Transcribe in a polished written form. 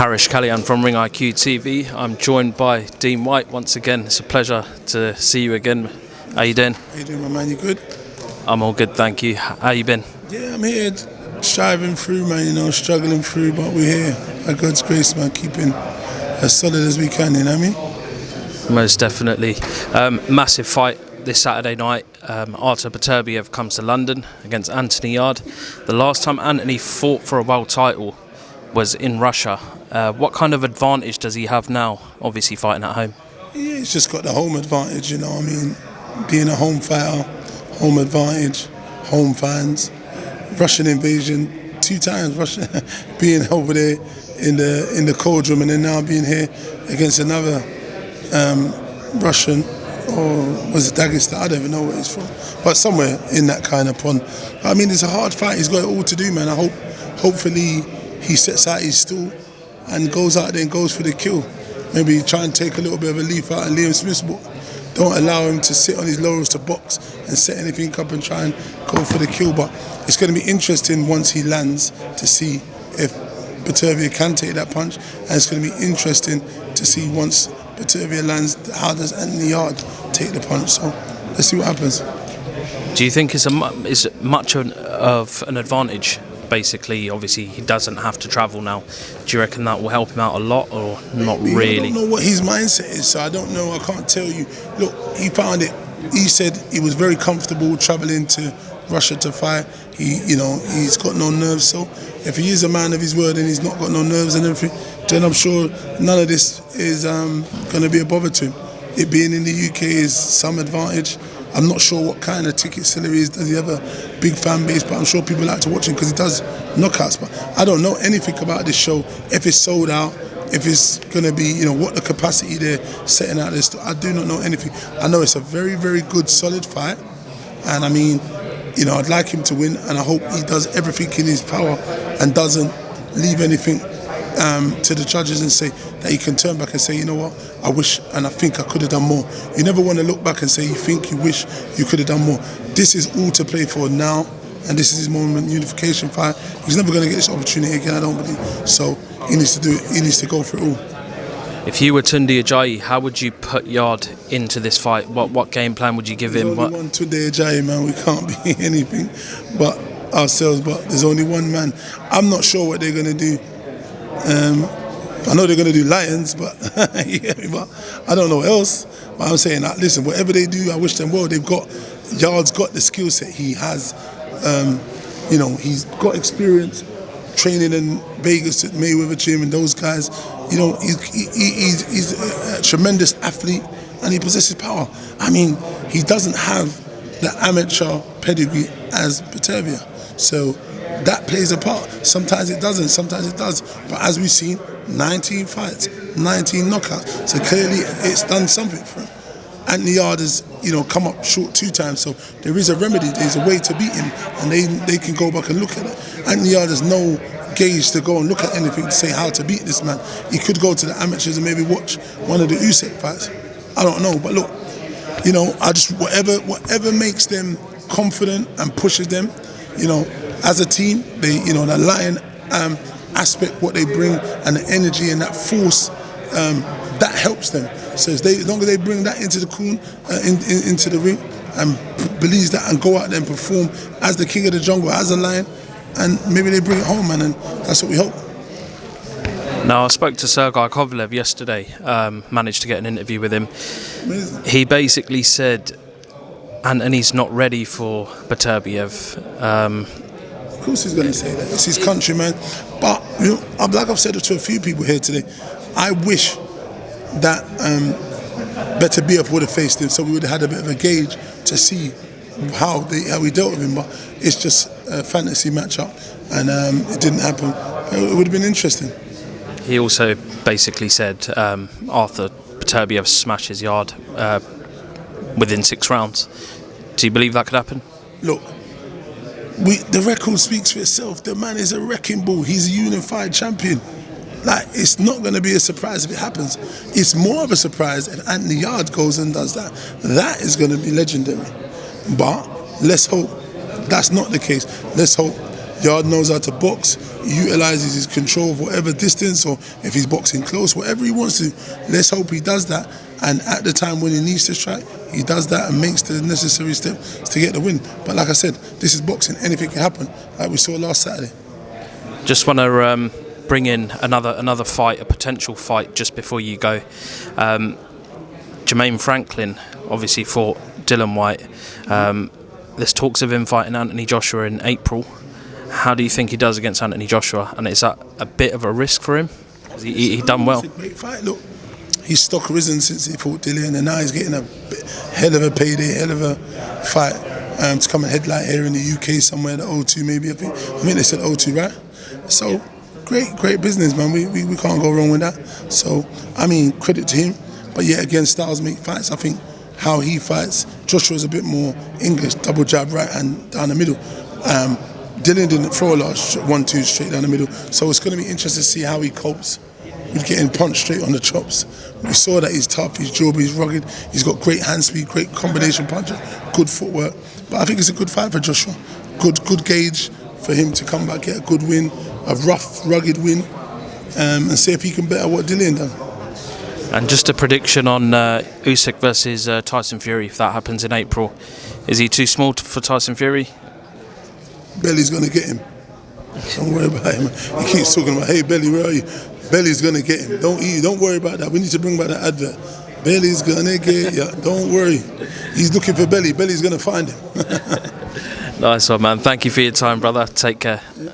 Harish Kalyan from Ring IQ TV. I'm joined by Dean Whyte once again. It's a pleasure to see you again. How you doing? How you doing, my man? You good? I'm all good, thank you. How you been? Yeah, I'm here striving through, man, struggling through, but we're here. By God's grace, man, keeping as solid as we can, you know what I mean? Most definitely. Massive fight this Saturday night. Artur Beterbiev comes to London against Anthony Yarde. The last time Anthony fought for a world title was in Russia. What kind of advantage does he have now, obviously fighting at home? Yeah, he's just got the home advantage, being a home fighter, home advantage, home fans, Russian invasion, 2 times Russia, being over there in the cold room and then now being here against another Russian, or was it Dagestan? I don't even know where he's from, but somewhere in that kind of pond. I mean, it's a hard fight. He's got it all to do, man. Hopefully he sets out his stool and goes out there and goes for the kill. Maybe try and take a little bit of a leaf out of Liam Smith's book. Don't allow him to sit on his laurels to box and set anything up and try and go for the kill. But it's going to be interesting once he lands to see if Beterbiev can take that punch. And it's going to be interesting to see once Beterbiev lands, how does Anthony Yarde take the punch. So let's see what happens. Do you think is much of an advantage? Basically, obviously, he doesn't have to travel now. Do you reckon that will help him out a lot, or not really? I don't know what his mindset is, so I don't know. I can't tell you. Look, he found it. He said he was very comfortable traveling to Russia to fight. He's got no nerves. So if he is a man of his word and he's not got no nerves and everything, then I'm sure none of this is going to be a bother to him. It being in the UK is some advantage. I'm not sure what kind of ticket seller he is. Does he have a big fan base? But I'm sure people like to watch him because he does knockouts. But I don't know anything about this show. If it's sold out, if it's going to be, what the capacity they're setting out this. I do not know anything. I know it's a very, very good, solid fight. And I mean, I'd like him to win. And I hope he does everything in his power and doesn't leave anything to the judges and say that he can turn back and say, you know what, I wish and I think I could have done more. You never want to look back and say you think you wish you could have done more. This is all to play for now, and this is his moment, unification fight. He's never going to get this opportunity again, I don't believe. So he needs to do it. He needs to go for it all. If you were Tunde Ajayi, how would you put Yarde into this fight? What game plan would you give him? There's only one Tunde Ajayi, man. We can't be anything but ourselves, but there's only one man. I'm not sure what they're going to do. I know they're going to do Lions, but but I don't know what else. But I'm saying that, listen, whatever they do, I wish them well. Yarde's got the skill set. He has, he's got experience training in Vegas at Mayweather Gym and those guys. He's a tremendous athlete and he possesses power. I mean, he doesn't have the amateur pedigree as Beterbiev. So that plays a part. Sometimes it doesn't, sometimes it does. But as we've seen, 19 fights, 19 knockouts. So clearly it's done something for him. Anthony Yarde has, come up short 2 times. So there is a remedy, there's a way to beat him, and they can go back and look at it. Anthony Yarde has no gauge to go and look at anything to say how to beat this man. He could go to the amateurs and maybe watch one of the Usyk fights. I don't know, but look, I just whatever makes them confident and pushes them, as a team, they, the lion aspect, what they bring, and the energy and that force, that helps them. So as long as they bring that into the into the ring, and believes that, and go out there and perform as the king of the jungle, as a lion, and maybe they bring it home, man, and that's what we hope. Now, I spoke to Sergey Kovalev yesterday, managed to get an interview with him. Amazing. He basically said Anthony's not ready for Beterbiev. Of course he's going to say that. It's his country, man. But, like I've said to a few people here today, I wish that Beterbiev would have faced him, so we would have had a bit of a gauge to see how we dealt with him. But it's just a fantasy matchup, and it didn't happen. It would have been interesting. He also basically said Artur Beterbiev smashes Yarde within 6 rounds. Do you believe that could happen? Look, the record speaks for itself. The man is a wrecking ball. He's a unified champion. It's not going to be a surprise if it happens. It's more of a surprise if Anthony Yarde goes and does that. That is going to be legendary. But let's hope that's not the case. Let's hope Yarde knows how to box, he utilises his control of whatever distance, or if he's boxing close, whatever he wants to. Let's hope he does that. And at the time when he needs to strike, he does that and makes the necessary steps to get the win. But like I said, this is boxing. Anything can happen, like we saw last Saturday. Just want to bring in another fight, a potential fight, just before you go. Jermaine Franklin obviously fought Dillian Whyte. There's talks of him fighting Anthony Joshua in April. How do you think he does against Anthony Joshua? And is that a bit of a risk for him? Because he done well. It's a great fight. Look, his stock risen since he fought Dillian, and now he's getting a hell of a payday, hell of a fight to come and headline here in the UK somewhere, the O2 maybe. I think they said O2, right? So great business, man. We can't go wrong with that. So I mean, credit to him. But yeah, again, styles make fights. I think how he fights, Joshua's a bit more English, double jab right hand down the middle. Dillian didn't throw a lot of 1-2 straight down the middle, so it's going to be interesting to see how he copes with getting punched straight on the chops. We saw that he's tough, he's durable, he's rugged, he's got great hand speed, great combination puncher, good footwork. But I think it's a good fight for Joshua. Good gauge for him to come back, get a good win, a rough, rugged win, and see if he can better what Dillian done. And just a prediction on Usyk versus Tyson Fury, if that happens in April. Is he too small for Tyson Fury? Belly's going to get him. Don't worry about him. He keeps talking about, hey, Belly, where are you? Belly's going to get him. Don't worry about that. We need to bring back that advert. Belly's going to get you. Don't worry. He's looking for Belly. Belly's going to find him. Nice one, man. Thank you for your time, brother. Take care. Yeah.